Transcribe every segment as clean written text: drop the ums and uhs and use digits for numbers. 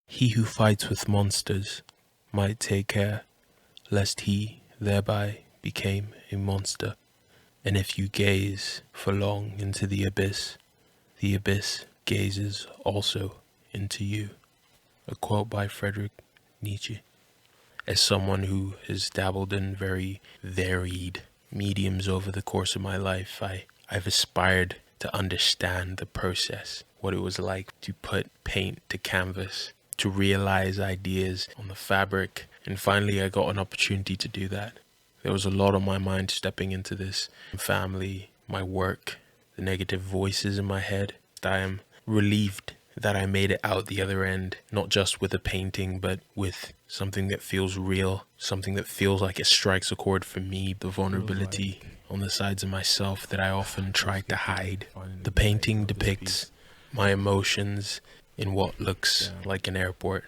He who fights with monsters might take care lest he thereby became a monster. And if you gaze for long into the abyss gazes also into you. A quote by Friedrich Nietzsche. As someone who has dabbled in very varied mediums over the course of my life, I've aspired to understand the process, what it was like to put paint to canvas, to realize ideas on the fabric, and finally I got an opportunity to do that. There was a lot on my mind stepping into this: family, my work, the negative voices in my head. I am relieved that I made it out the other end, not just with a painting, but with something that feels real, something that feels like it strikes a chord for me, the vulnerability on the sides of myself that I often try to hide. The painting depicts my emotions in what looks like an airport,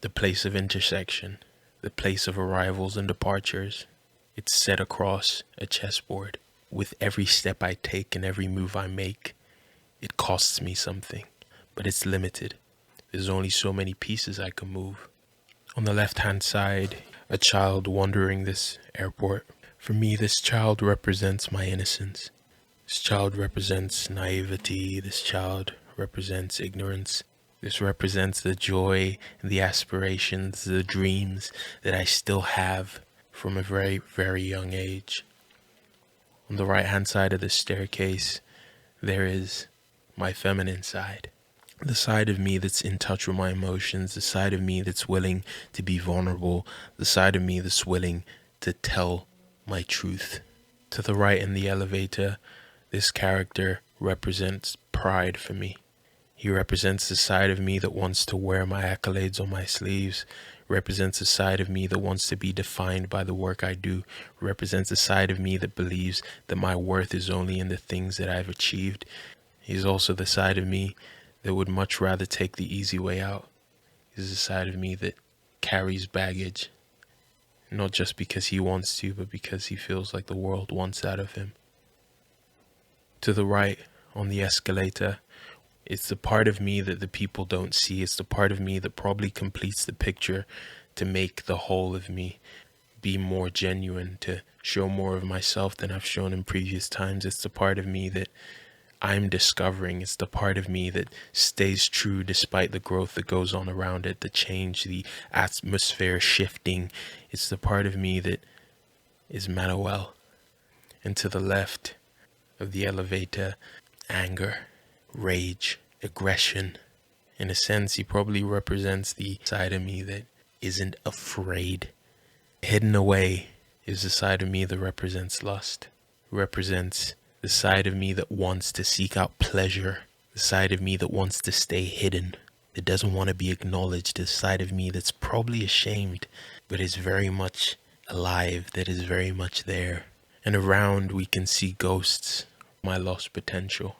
the place of intersection, the place of arrivals and departures. It's set across a chessboard. With every step I take and every move I make, it costs me something, but it's limited. There's only so many pieces I can move. On the left-hand side, a child wandering this airport. For me, this child represents my innocence. This child represents naivety. This child represents ignorance. This represents the joy and the aspirations, the dreams that I still have from a very, very young age. On the right-hand side of the staircase, there is my feminine side. The side of me that's in touch with my emotions, the side of me that's willing to be vulnerable, the side of me that's willing to tell my truth. To the right in the elevator, this character represents pride for me. He represents the side of me that wants to wear my accolades on my sleeves, represents a side of me that wants to be defined by the work I do, represents a side of me that believes that my worth is only in the things that I've achieved. He's also the side of me that would much rather take the easy way out. He's the side of me that carries baggage, not just because he wants to, but because he feels like the world wants that of him. To the right, on the escalator, it's the part of me that the people don't see. It's the part of me that probably completes the picture to make the whole of me be more genuine, to show more of myself than I've shown in previous times. It's the part of me that I'm discovering. It's the part of me that stays true despite the growth that goes on around it, the change, the atmosphere shifting. It's the part of me that is Manuel. And to the left of the elevator, anger, rage, aggression. In a sense, he probably represents the side of me that isn't afraid. Hidden away is the side of me that represents lust, represents the side of me that wants to seek out pleasure, the side of me that wants to stay hidden, that doesn't want to be acknowledged, the side of me that's probably ashamed, but is very much alive, that is very much there. And around we can see ghosts, my lost potential.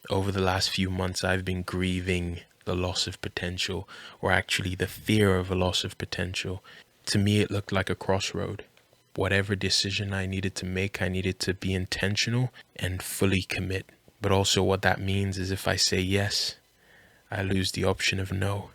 Over the last few months, I've been grieving the loss of potential, or actually the fear of a loss of potential. To me, it looked like a crossroad. Whatever decision I needed to make, I needed to be intentional and fully commit. But also what that means is if I say yes, I lose the option of no.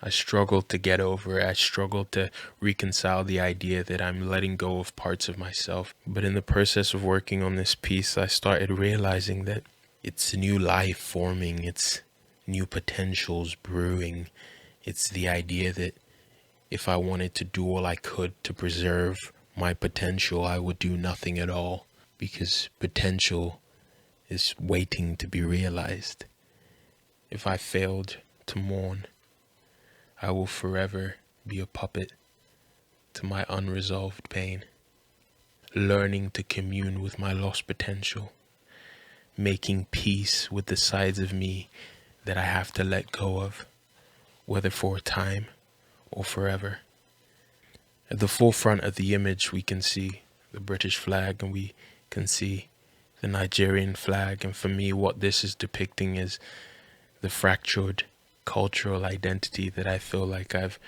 I struggled to get over it. I struggled to reconcile the idea that I'm letting go of parts of myself. But in the process of working on this piece, I started realizing that it's a new life forming. It's new potentials brewing. It's the idea that if I wanted to do all I could to preserve my potential, I would do nothing at all, because potential is waiting to be realized. If I failed to mourn, I will forever be a puppet to my unresolved pain. Learning to commune with my lost potential, making peace with the sides of me that I have to let go of, whether for a time or forever. At the forefront of the image, we can see the British flag and we can see the Nigerian flag. And for me, what this is depicting is the fractured cultural identity that I feel like I've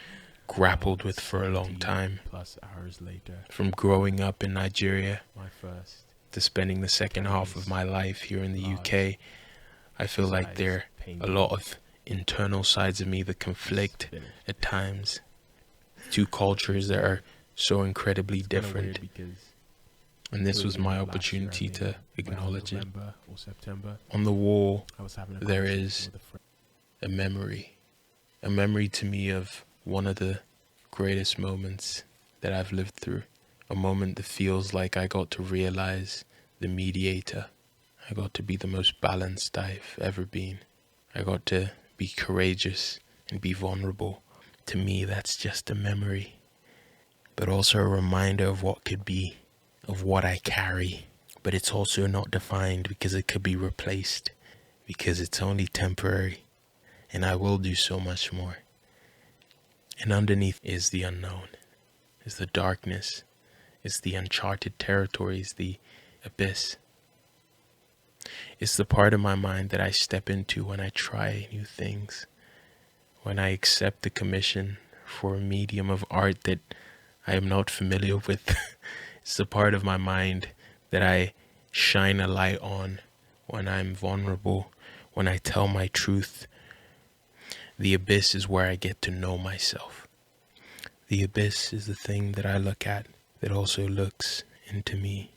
grappled with for a long time. Plus hours later, from growing up in Nigeria my first to spending the second half of my life here in the UK, I feel like there are a lot of internal sides of me that conflict Spinning. at times. Two cultures that are so incredibly It's kinda different. weird because And this it was the my end of last year, I opportunity think, to around acknowledge it. November or September. On the wall, I was having a there conversation is with a friend. a memory to me of one of the greatest moments that I've lived through. A moment that feels like I got to realize the mediator. I got to be the most balanced I've ever been. I got to be courageous and be vulnerable. To me, that's just a memory, but also a reminder of what could be, of what I carry. But it's also not defined because it could be replaced, because it's only temporary, and I will do so much more. And underneath is the unknown, is the darkness, is the uncharted territories, the abyss. It's the part of my mind that I step into when I try new things, when I accept the commission for a medium of art that I am not familiar with. It's the part of my mind that I shine a light on when I'm vulnerable, when I tell my truth. The abyss is where I get to know myself. The abyss is the thing that I look at that also looks into me.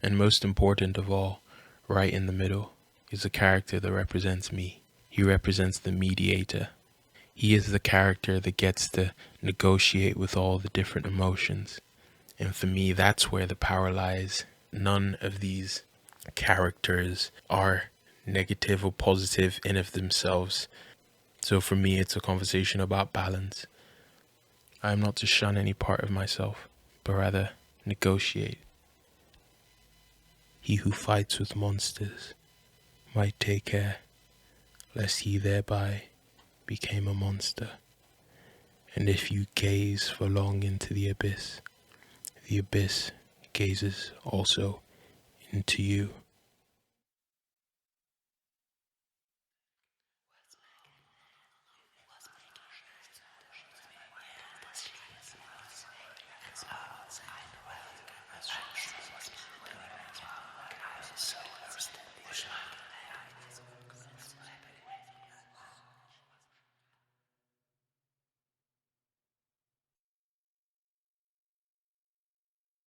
And most important of all, right in the middle, is a character that represents me. He represents the mediator. He is the character that gets to negotiate with all the different emotions. And for me, that's where the power lies. None of these characters are negative or positive in of themselves. So for me, it's a conversation about balance. I am not to shun any part of myself, but rather negotiate. He who fights with monsters might take care, lest he thereby became a monster. And if you gaze for long into the abyss gazes also into you.